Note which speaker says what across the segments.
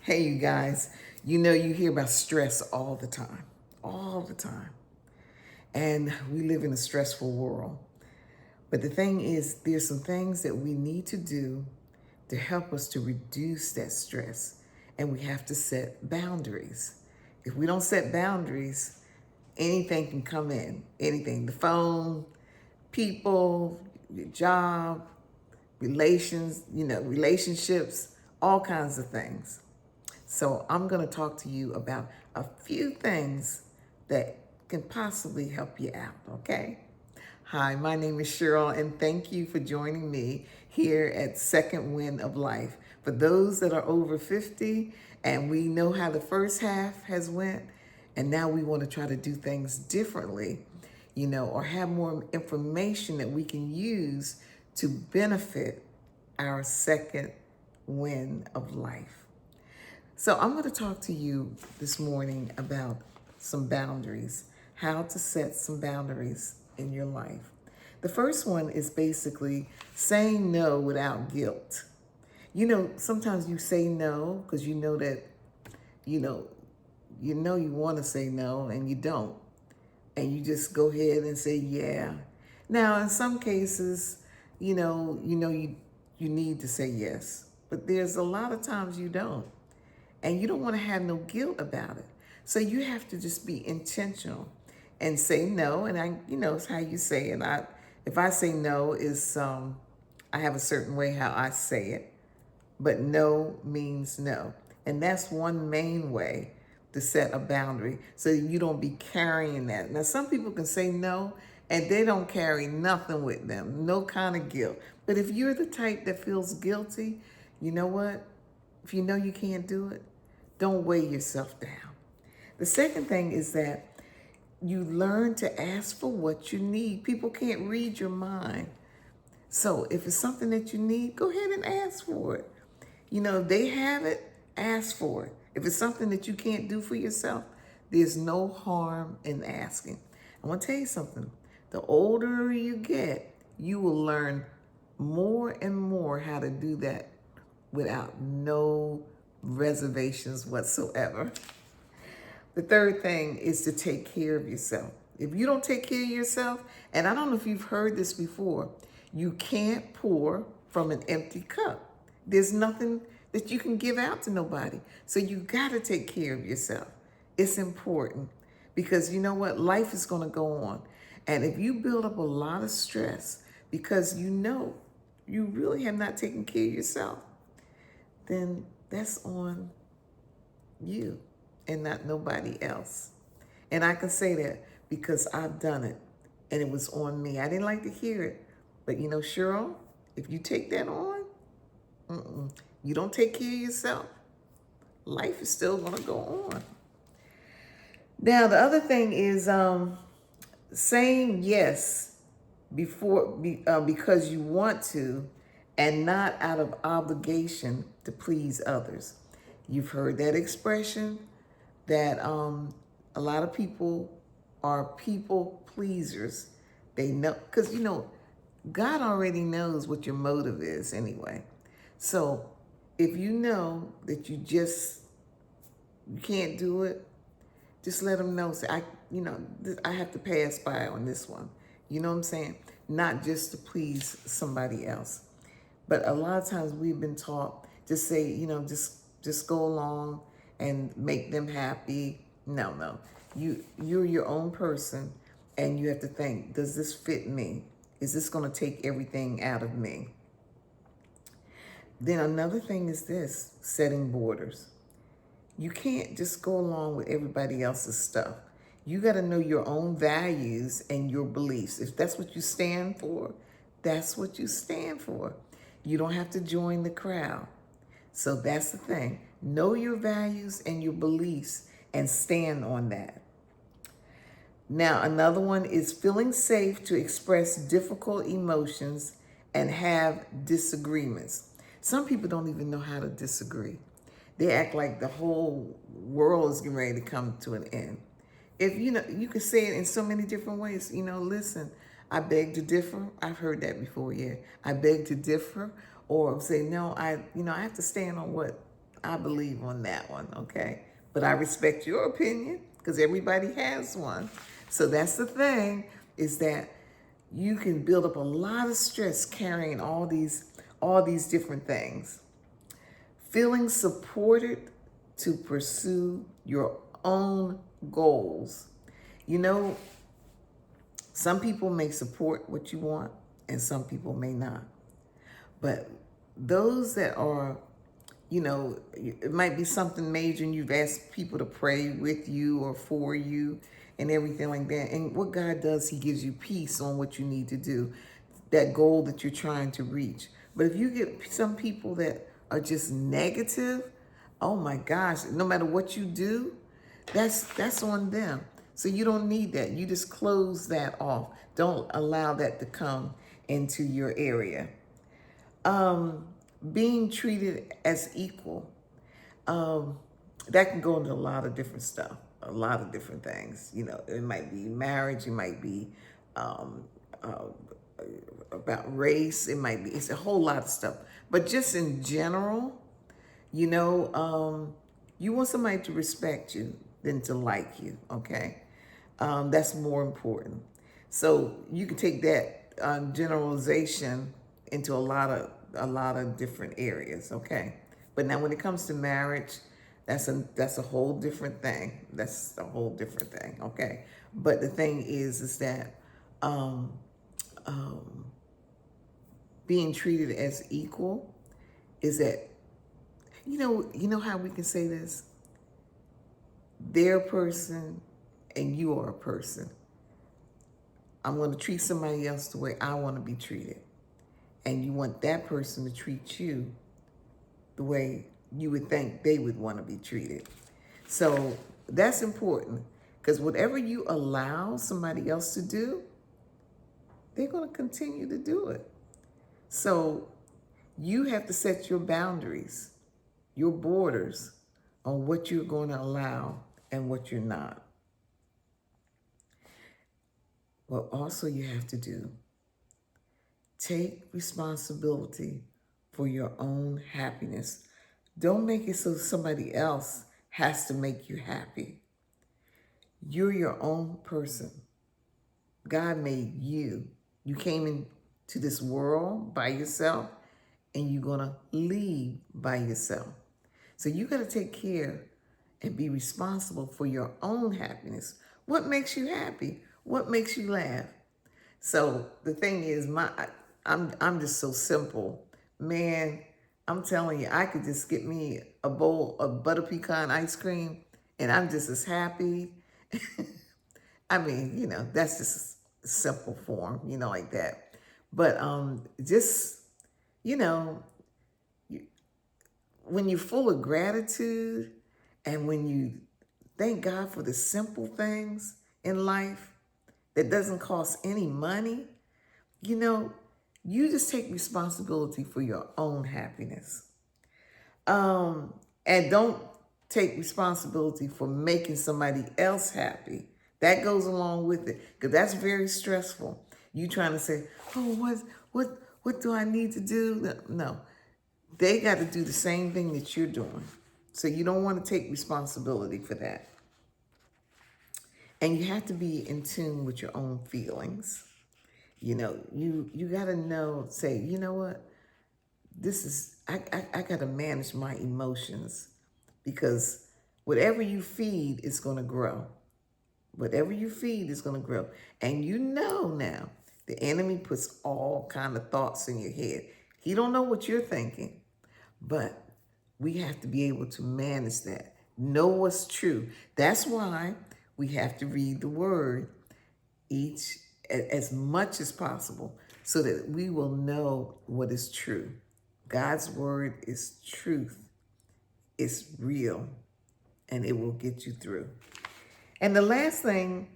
Speaker 1: Hey, you guys, you hear about stress all the time. And we live in a stressful world. But the thing is, there's some things that we need to do to help us to reduce that stress. And we have to set boundaries. If we don't set boundaries, anything can come in. Anything, the phone, people, your job, relationships, all kinds of things. So I'm going to talk to you about a few things that can possibly help you out, okay? Hi, my name is Cheryl, and thank you for joining me here at Second Wind of Life. For those that are over 50 and we know how the first half has went, and now we want to try to do things differently, or have more information that we can use to benefit our second wind of life. So I'm going to talk to you this morning about some boundaries, how to set some boundaries in your life. The first one is basically saying no without guilt. Sometimes you say no because you know that, you want to say no and you don't. And you just go ahead and say yeah. Now, in some cases, you need to say yes, but there's a lot of times you don't. And you don't want to have no guilt about it. So you have to just be intentional and say no. And it's how you say it. If I say no, I have a certain way how I say it, but no means no. And that's one main way to set a boundary so you don't be carrying that. Now, some people can say no and they don't carry nothing with them, no kind of guilt. But if you're the type that feels guilty, you know what? If you know you can't do it, don't weigh yourself down. The second thing is that you learn to ask for what you need. People can't read your mind. So if it's something that you need, go ahead and ask for it. If they have it, ask for it. If it's something that you can't do for yourself, there's no harm in asking. I want to tell you something. The older you get, you will learn more and more how to do that without no reservations whatsoever. The third thing is to take care of yourself. If you don't take care of yourself, and I don't know if you've heard this before, you can't pour from an empty cup. There's nothing that you can give out to nobody. So you got to take care of yourself. It's important because you know what? Life is going to go on. And if you build up a lot of stress because you really have not taken care of yourself, then that's on you and not nobody else. And I can say that because I've done it and it was on me. I didn't like to hear it. But Cheryl, if you take that on, you don't take care of yourself, life is still going to go on. Now, the other thing is saying yes because you want to and not out of obligation to please others. You've heard that expression that a lot of people are people pleasers. They know, because God already knows what your motive is anyway. So if you know that you can't do it, just let them know. Say, I have to pass by on this one. You know what I'm saying? Not just to please somebody else. But a lot of times we've been taught to say, just go along and make them happy. No. You're your own person and you have to think, does this fit me? Is this going to take everything out of me? Then another thing is this, setting borders. You can't just go along with everybody else's stuff. You got to know your own values and your beliefs. If that's what you stand for, that's what you stand for. You don't have to join the crowd. So that's the thing. Know your values and your beliefs and stand on that. Now, another one is feeling safe to express difficult emotions and have disagreements. Some people don't even know how to disagree. They act like the whole world is getting ready to come to an end. If you can say it in so many different ways. Listen, I beg to differ. I've heard that before, yeah. I beg to differ. Or say, no, I have to stand on what I believe on that one, okay? But I respect your opinion because everybody has one. So that's the thing, is that you can build up a lot of stress carrying all these different things. Feeling supported to pursue your own goals. You know, some people may support what you want and some people may not. But those that are, you know, it might be something major and you've asked people to pray with you or for you and everything like that. And what God does, he gives you peace on what you need to do, that goal that you're trying to reach. But if you get some people that are just negative, oh my gosh, no matter what you do, that's on them. So you don't need that. You just close that off. Don't allow that to come into your area. Being treated as equal. That can go into a lot of different stuff, a lot of different things. You know, it might be marriage, it might be about race, it's a whole lot of stuff. But just in general, you know, you want somebody to respect you than to like you, okay? That's more important. So you can take that generalization into a lot of different areas, okay? But now when it comes to marriage, that's a whole different thing. That's a whole different thing, okay? But the thing is that being treated as equal is that, you know how we can say this? They're a person and you are a person. I'm going to treat somebody else the way I want to be treated. And you want that person to treat you the way you would think they would want to be treated. So that's important, because whatever you allow somebody else to do, they're going to continue to do it. So you have to set your boundaries, your borders on what you're going to allow and what you're not. What also you have to do, take responsibility for your own happiness. Don't make it so somebody else has to make you happy. You're your own person. God made you. You came into this world by yourself, and you're going to leave by yourself. So you got to take care and be responsible for your own happiness. What makes you happy? What makes you laugh? So the thing is, I'm just so simple. Man, I'm telling you, I could just get me a bowl of butter pecan ice cream and I'm just as happy. I mean, you know, that's just a simple form, you know, like that. But just, you know, when you're full of gratitude and when you thank God for the simple things in life that doesn't cost any money, you know, you just take responsibility for your own happiness. And don't take responsibility for making somebody else happy. That goes along with it, because that's very stressful. You trying to say, oh, what do I need to do? No, they got to do the same thing that you're doing. So you don't want to take responsibility for that. And you have to be in tune with your own feelings. You know, you got to know, say, you know what? I got to manage my emotions, because whatever you feed is going to grow. Whatever you feed is going to grow. And you know now, the enemy puts all kind of thoughts in your head. He don't know what you're thinking, but we have to be able to manage that. Know what's true. That's why we have to read the word as much as possible, so that we will know what is true. God's word is truth. It's real, and it will get you through. And the last thing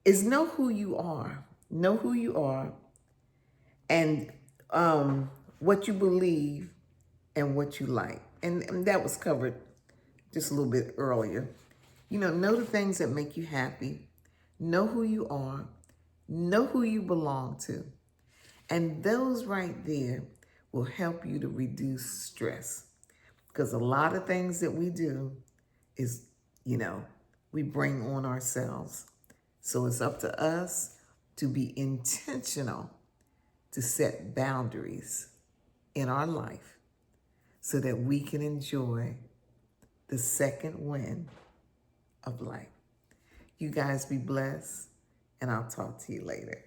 Speaker 1: is know who you are. Know who you are, and what you believe and what you like. And that was covered just a little bit earlier. You know the things that make you happy. Know who you are. Know who you belong to. And those right there will help you to reduce stress. Because a lot of things that we do is, we bring on ourselves. So it's up to us to be intentional to set boundaries in our life so that we can enjoy the second wind of life. You guys be blessed, and I'll talk to you later.